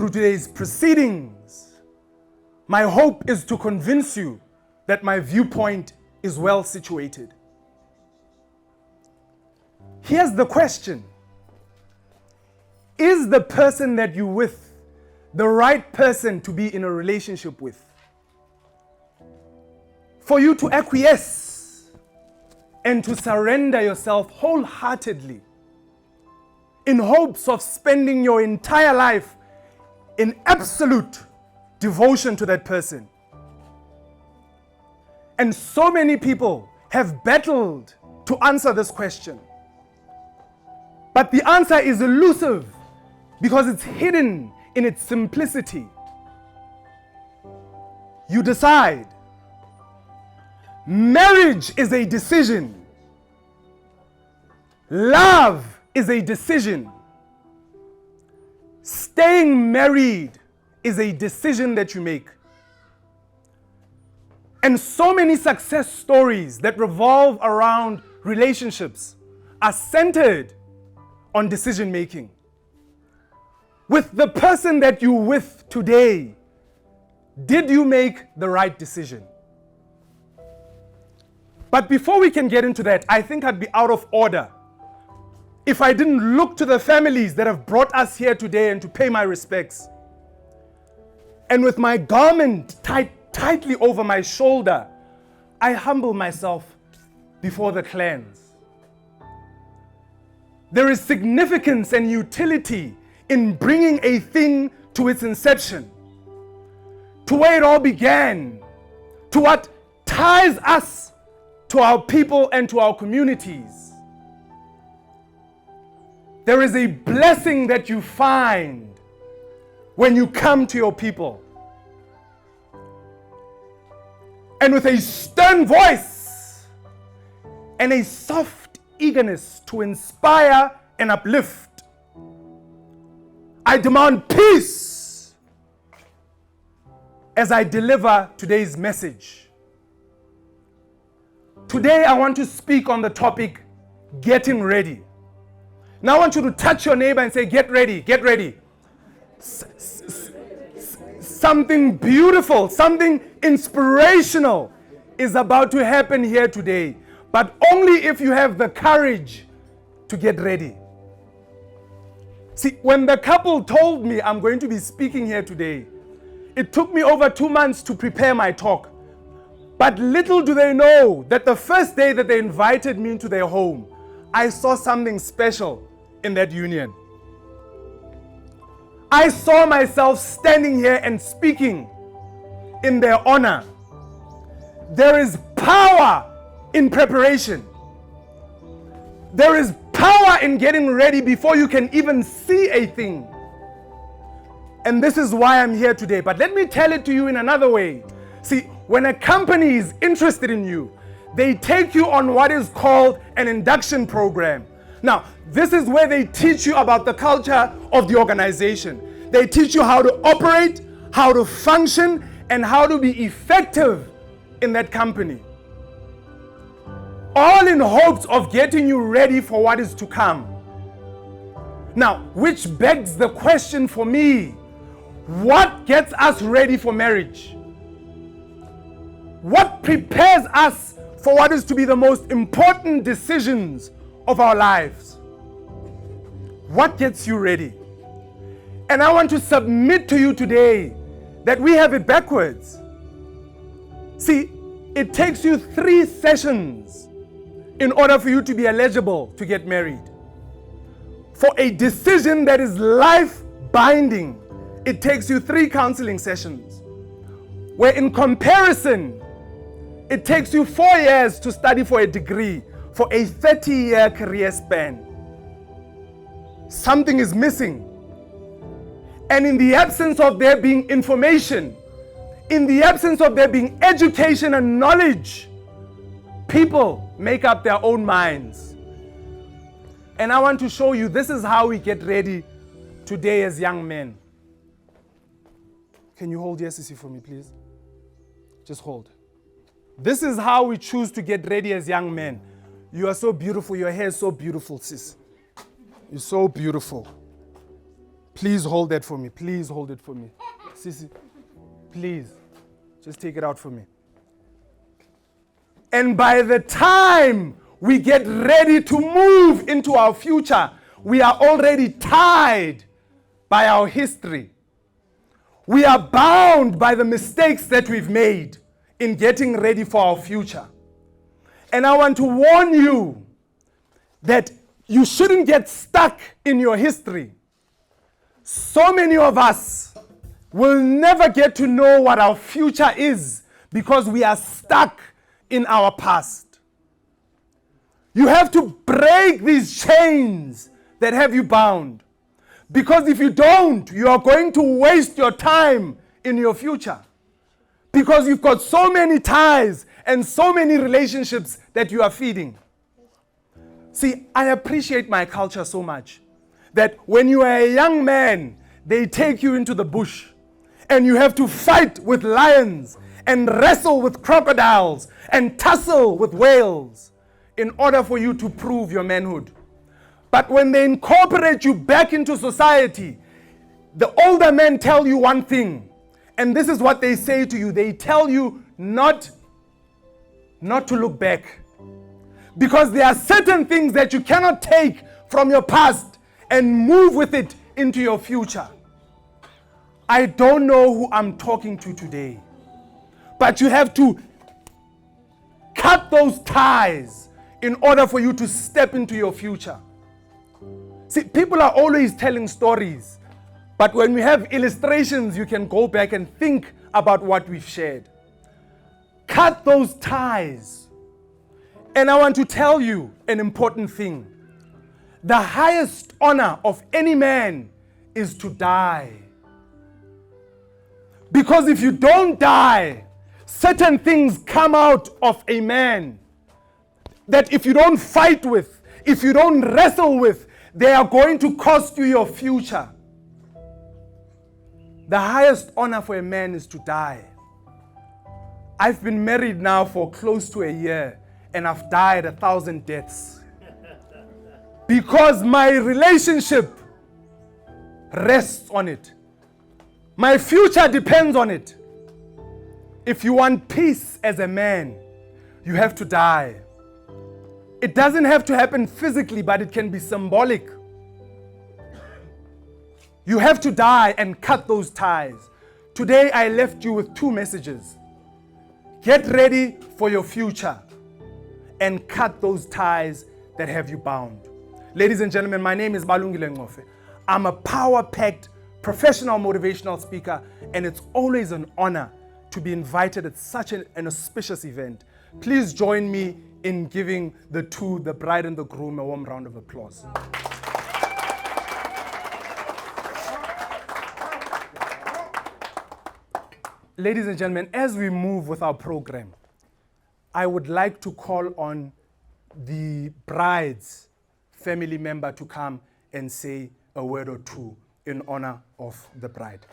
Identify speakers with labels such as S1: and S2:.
S1: through today's proceedings, my hope is to convince you that my viewpoint is well situated. Here's the question. Is the person that you're with the right person to be in a relationship with? For you to acquiesce and to surrender yourself wholeheartedly in hopes of spending your entire life in absolute devotion to that person. And so many people have battled to answer this question. But the answer is elusive because it's hidden in its simplicity. You decide. Marriage is a decision. Love is a decision. Staying married is a decision that you make. And so many success stories that revolve around relationships are centered on decision making. With the person that you're with today, did you make the right decision? But before we can get into that, I think I'd be out of order if I didn't look to the families that have brought us here today and to pay my respects. And with my garment tightly over my shoulder, I humble myself before the clans. There is significance and utility in bringing a thing to its inception, to where it all began, to what ties us to our people and to our communities. There is a blessing that you find when you come to your people. And with a stern voice and a soft eagerness to inspire and uplift, I demand peace as I deliver today's message. Today I want to speak on the topic, getting ready. Now I want you to touch your neighbor and say, get ready, get ready. Something beautiful, something inspirational is about to happen here today, but only if you have the courage to get ready. See, when the couple told me I'm going to be speaking here today, it took me over 2 months to prepare my talk. But little do they know that the first day that they invited me into their home, I saw something special in that union. I saw myself standing here and speaking in their honor. There is power in preparation. There is power in getting ready before you can even see a thing. And this is why I'm here today. But let me tell it to you in another way. See, when a company is interested in you, they take you on what is called an induction program. Now, this is where they teach you about the culture of the organization. They teach you how to operate, how to function, and how to be effective in that company. All in hopes of getting you ready for what is to come. Now, which begs the question for me, what gets us ready for marriage? What prepares us for what is to be the most important decisions of our lives? What gets you ready? And I want to submit to you today that we have it backwards. See, it takes you 3 sessions in order for you to be eligible to get married. For a decision that is life-binding, it takes you 3 counseling sessions. Where in comparison, it takes you 4 years to study for a degree, for a 30-year career span. Something is missing. And in the absence of there being information, in the absence of there being education and knowledge, people make up their own minds. And I want to show you this is how we get ready today as young men. Can you hold your sissy for me, please? Just hold. This is how we choose to get ready as young men. You are so beautiful. Your hair is so beautiful, sis. You're so beautiful. Please hold that for me. Please hold it for me. Sissy, please, just take it out for me. And by the time we get ready to move into our future, we are already tied by our history. We are bound by the mistakes that we've made in getting ready for our future. And I want to warn you that you shouldn't get stuck in your history. So many of us will never get to know what our future is because we are stuck in our past. You have to break these chains that have you bound. Because if you don't, you are going to waste your time in your future. Because you've got so many ties and so many relationships that you are feeding. See, I appreciate my culture so much that when you are a young man, they take you into the bush and you have to fight with lions and wrestle with crocodiles and tussle with whales in order for you to prove your manhood. But when they incorporate you back into society, the older men tell you one thing, and this is what they say to you. They tell you not to look back. Because there are certain things that you cannot take from your past and move with it into your future. I don't know who I'm talking to today, but you have to cut those ties in order for you to step into your future. See, people are always telling stories, but when we have illustrations, you can go back and think about what we've shared. Cut those ties. And I want to tell you an important thing. The highest honor of any man is to die. Because if you don't die, certain things come out of a man that if you don't fight with, if you don't wrestle with, they are going to cost you your future. The highest honor for a man is to die. I've been married now for close to a year and I've died 1,000 deaths. Because my relationship rests on it. My future depends on it. If you want peace as a man, you have to die. It doesn't have to happen physically, but it can be symbolic. You have to die and cut those ties. Today I left you with 2 messages. Get ready for your future and cut those ties that have you bound. Ladies and gentlemen, my name is Balungile Ngofe. I'm a power-packed professional motivational speaker, and it's always an honor to be invited at such an auspicious event. Please join me in giving the bride and the groom, a warm round of applause. Ladies and gentlemen, as we move with our program, I would like to call on the bride's family member to come and say a word or two in honor of the bride.